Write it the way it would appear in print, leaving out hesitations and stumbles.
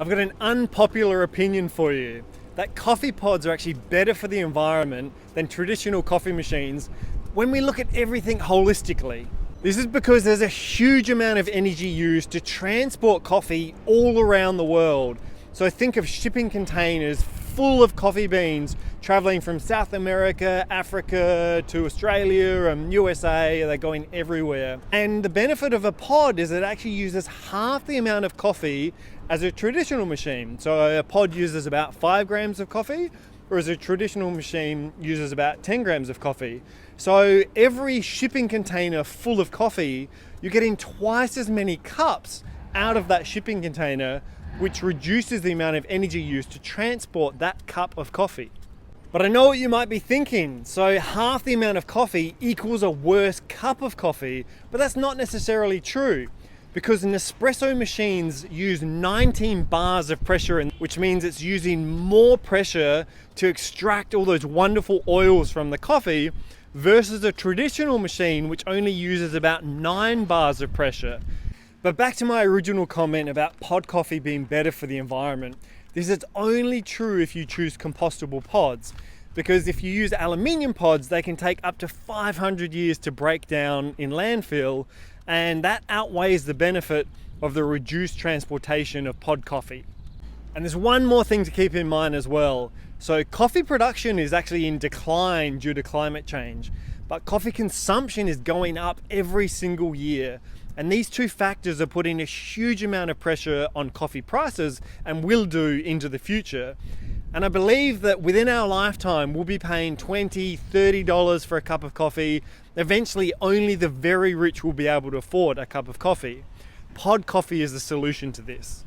I've got an unpopular opinion for you, that coffee pods are actually better for the environment than traditional coffee machines when we look at everything holistically. This is because there's a huge amount of energy used to transport coffee all around the world. So think of shipping containers full of coffee beans traveling from South America, Africa to Australia and USA. They're going everywhere. And the benefit of a pod is it actually uses half the amount of coffee as a traditional machine. So a pod uses about 5 grams of coffee, whereas a traditional machine uses about 10 grams of coffee. So every shipping container full of coffee, you're getting twice as many cups out of that shipping container, which reduces the amount of energy used to transport that cup of coffee. But I know what you might be thinking. So half the amount of coffee equals a worse cup of coffee, but that's not necessarily true, because Nespresso machines use 19 bars of pressure, which means it's using more pressure to extract all those wonderful oils from the coffee versus a traditional machine which only uses about 9 bars of pressure. But back to my original comment about pod coffee being better for the environment. This is only true if you choose compostable pods, because if you use aluminium pods, they can take up to 500 years to break down in landfill, and that outweighs the benefit of the reduced transportation of pod coffee. And there's one more thing to keep in mind as well. So coffee production is actually in decline due to climate change, but coffee consumption is going up every single year. And these two factors are putting a huge amount of pressure on coffee prices and will do into the future. And I believe that within our lifetime, we'll be paying $20, $30 for a cup of coffee. Eventually, only the very rich will be able to afford a cup of coffee. Pod coffee is the solution to this.